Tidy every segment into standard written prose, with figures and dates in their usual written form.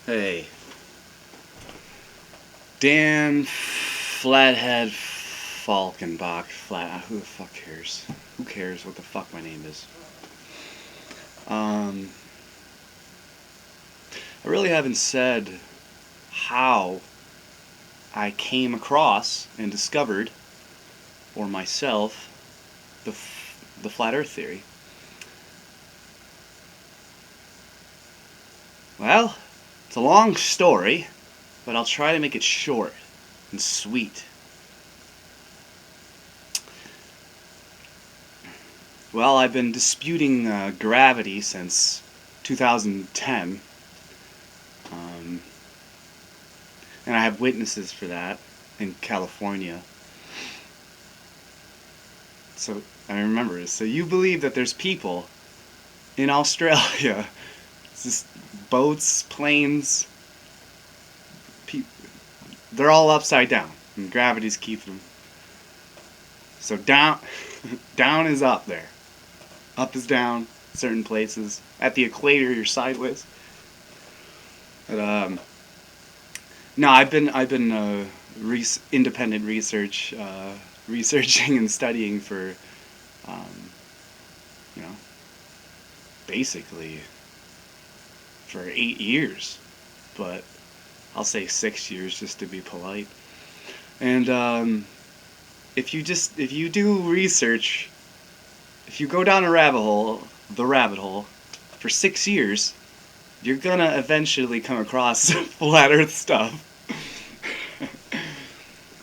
Hey, Dan Flathead Falkenbach. Who the fuck cares? Who cares what the fuck my name is? Um, I really haven't said how I came across and discovered for myself the flat Earth theory. Well, it's a long story, but I'll try to make it short and sweet. Well, I've been disputing gravity since 2010, um, and I have witnesses for that in California. So I remember this. So you believe that there's people in Australia, it's just boats, planes, they're all upside down, and gravity's keeping them. So down, down is up there. Up is down. Certain places at the equator, you're sideways. But no, I've been independent researching and studying for, um, you know, basically for 8 years, but I'll say 6 years just to be polite. And if you do research, if you go down the rabbit hole, for 6 years, you're gonna eventually come across flat Earth stuff.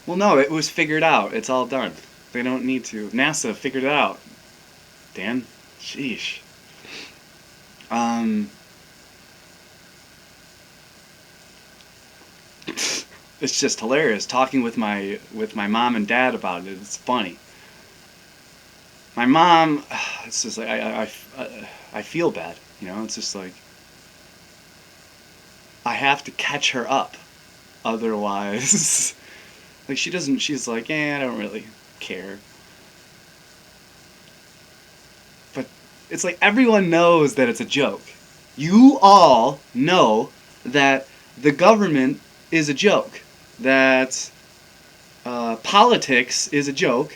Well, no, it was figured out. It's all done. They don't need to. NASA figured it out. Dan, sheesh. Um, it's just hilarious talking with my mom and dad about it. It's funny. My mom, it's just like I feel bad. It's just like I have to catch her up, otherwise, like she doesn't. She's like, I don't really care. But it's like everyone knows that it's a joke. You all know that the government is a joke. That politics is a joke.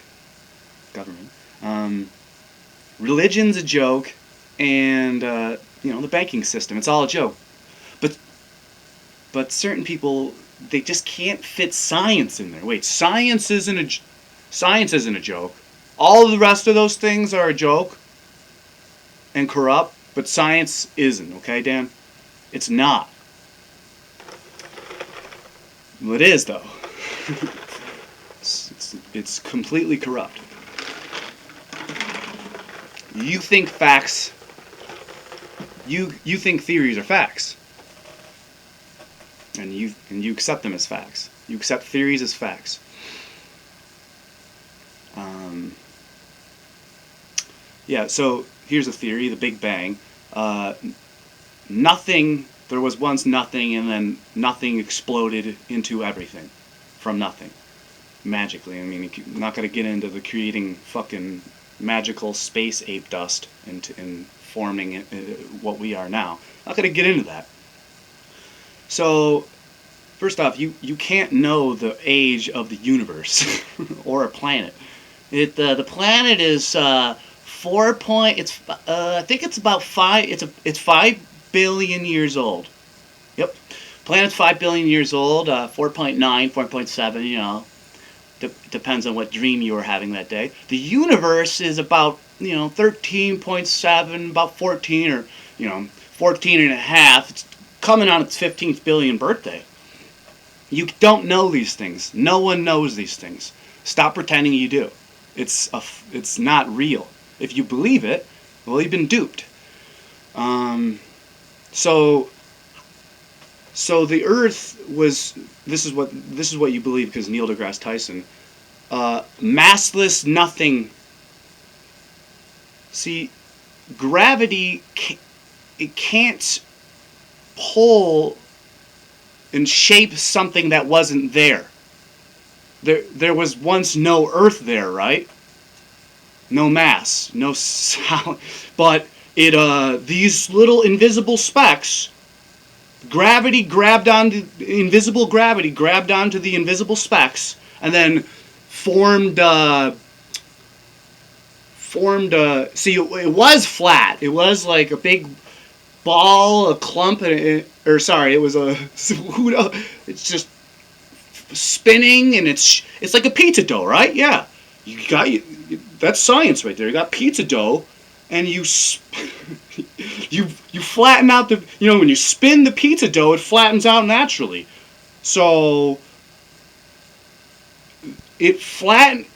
Government. Religion's a joke, and the banking system. It's all a joke. But certain people, they just can't fit science in there. Wait, science isn't a joke. All of the rest of those things are a joke and corrupt, but science isn't. Okay, Dan? It's not. Well, it is though. it's completely corrupt. You think facts. You think theories are facts. And you accept them as facts. You accept theories as facts. Yeah. So here's a theory: the Big Bang. Nothing. There was once nothing, and then nothing exploded into everything, from nothing, magically. I mean, I'm not gonna get into the creating fucking magical space ape dust and forming what we are now. I'm not gonna get into that. So, first off, you can't know the age of the universe or a planet. The planet is 4 point. I think it's about five. It's 5 billion years old. Yep, planet's 5 billion years old. 4.9, 4.7. Depends on what dream you were having that day. The universe is about 13.7, about 14, or 14 and a half. It's coming on its 15th billion birthday. You don't know these things. No one knows these things. Stop pretending you do. It's not real. If you believe it, well, you've been duped. So the Earth was. This is what you believe, because Neil deGrasse Tyson. Massless nothing. See, gravity it can't pull and shape something that wasn't there. There was once no Earth there, right? No mass, no sound, but these little invisible specks Gravity grabbed onto invisible gravity grabbed onto the invisible specks and then formed see, it was flat. It was like a big ball, a clump, or sorry, it was a who knows, it's just spinning, and it's like a pizza dough, right? Yeah, that's science right there. You got pizza dough, and you you flatten out the, when you spin the pizza dough, it flattens out naturally. So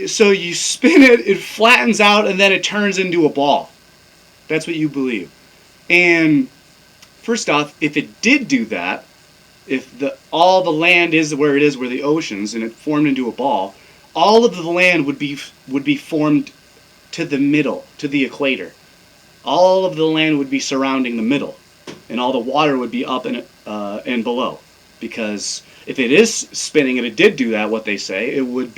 so you spin it, it flattens out, and then it turns into a ball. That's what you believe. And first off, if it did do that, if all the land is where it is, where the oceans, and it formed into a ball, all of the land would be formed to the middle, to the equator. All of the land would be surrounding the middle, and all the water would be up and below. Because if it is spinning and it did do that, what they say, it would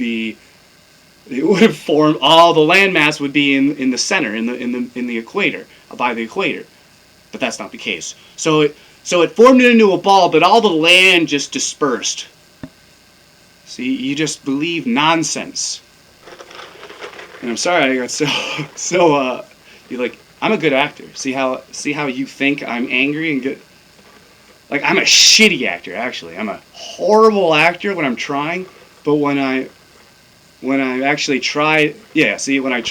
have formed, all the landmass would be in the center, in the equator, by the equator. But that's not the case. So it formed it into a ball, but all the land just dispersed. See, you just believe nonsense. And I'm sorry I got so you're like, I'm a good actor. See how you think I'm angry and good. Like, I'm a shitty actor, actually. I'm a horrible actor when I'm trying, but when I actually try, yeah. See, when I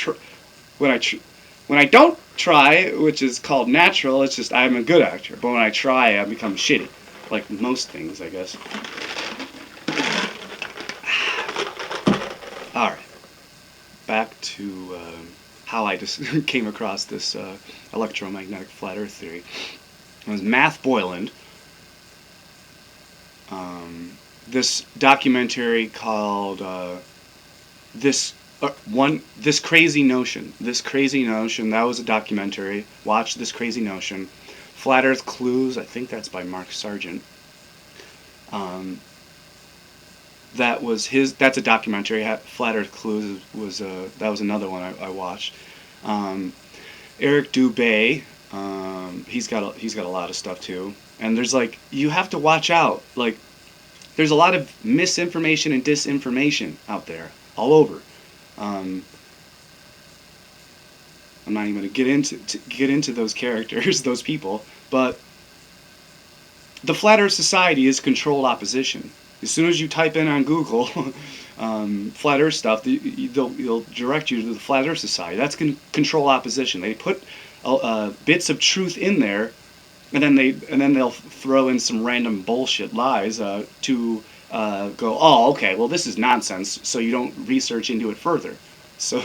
don't try, which is called natural, it's just I'm a good actor. But when I try, I become shitty, like most things, I guess. All right, back to how I just came across this electromagnetic flat Earth theory. It was Math Boyland. This documentary called This Crazy Notion. This Crazy Notion, that was a documentary. Watch This Crazy Notion. Flat Earth Clues, I think that's by Mark Sargent. That's a documentary. Flat Earth Clues that was another one I watched. Eric Dubay, he's got a lot of stuff too. And there's you have to watch out. There's a lot of misinformation and disinformation out there, all over. I'm not even going to get into those characters, those people, but the Flat Earth Society is controlled opposition. As soon as you type in on Google Flat Earth stuff, they'll direct you to the Flat Earth Society. That's control opposition. They put bits of truth in there, and then they'll throw in some random bullshit lies to go, oh, okay, well, this is nonsense, so you don't research into it further. So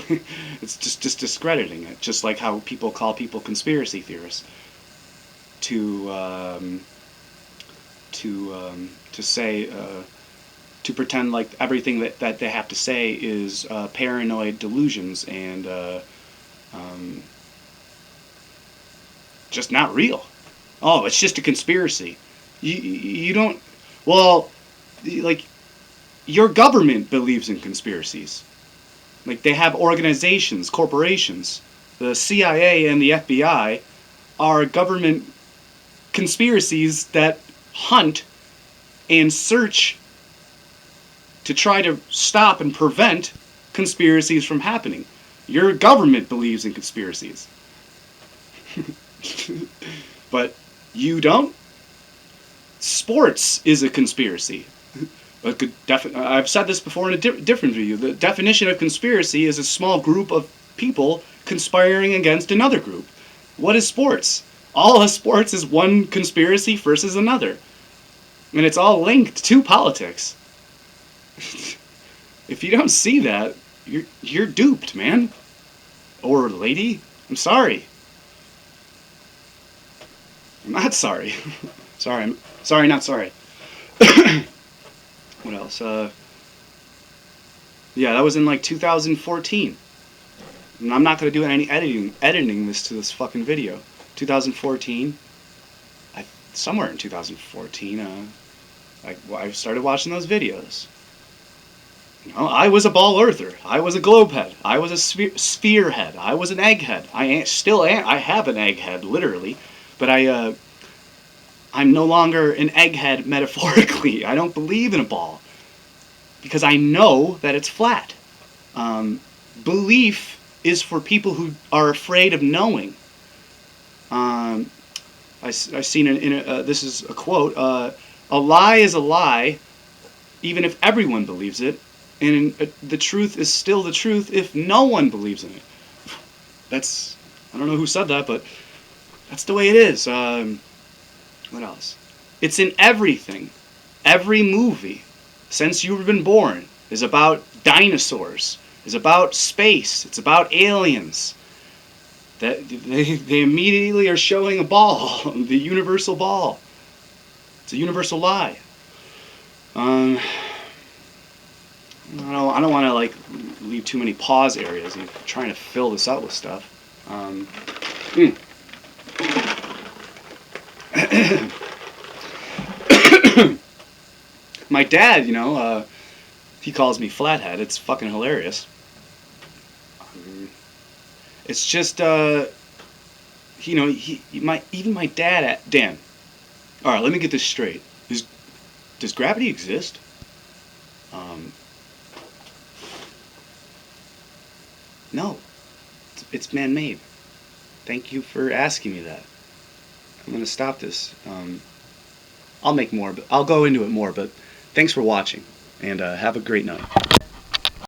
it's just discrediting it, just like how people call people conspiracy theorists to say to pretend like everything that they have to say is paranoid delusions and just not real. Oh, it's just a conspiracy. You don't. Well, your government believes in conspiracies. They have organizations, corporations. The CIA and the FBI are government conspiracies that hunt and search to try to stop and prevent conspiracies from happening. Your government believes in conspiracies. But you don't? Sports is a conspiracy. I've said this before in a different video. The definition of conspiracy is a small group of people conspiring against another group. What is sports? All of sports is one conspiracy versus another. And it's all linked to politics. If you don't see that, you're duped, man. Or lady. I'm sorry. I'm not sorry. Sorry, not sorry. What else? Yeah, that was in 2014. And I'm not going to do any editing this fucking video. 2014. Somewhere in 2014, I started watching those videos. I was a ball earther. I was a globe head. I was a sphere head. I was an egg head. I still am. I have an egg head, literally. But I'm no longer an egghead metaphorically. I don't believe in a ball because I know that it's flat. Belief is for people who are afraid of knowing. I seen this is a quote. A lie is a lie, even if everyone believes it, and the truth is still the truth if no one believes in it. That's, I don't know who said that, but that's the way it is. What else? It's in everything. Every movie since you've been born is about dinosaurs. Is about space. It's about aliens. That they immediately are showing a ball, the universal ball. It's a universal lie. I don't want to like leave too many pause areas. I'm trying to fill this out with stuff. My dad, he calls me Flathead. It's fucking hilarious. It's just, even my dad, Dan. All right, let me get this straight. Does gravity exist? No, it's man-made. Thank you for asking me that. I'm gonna stop this. I'll make more, but I'll go into it more. But thanks for watching, and have a great night.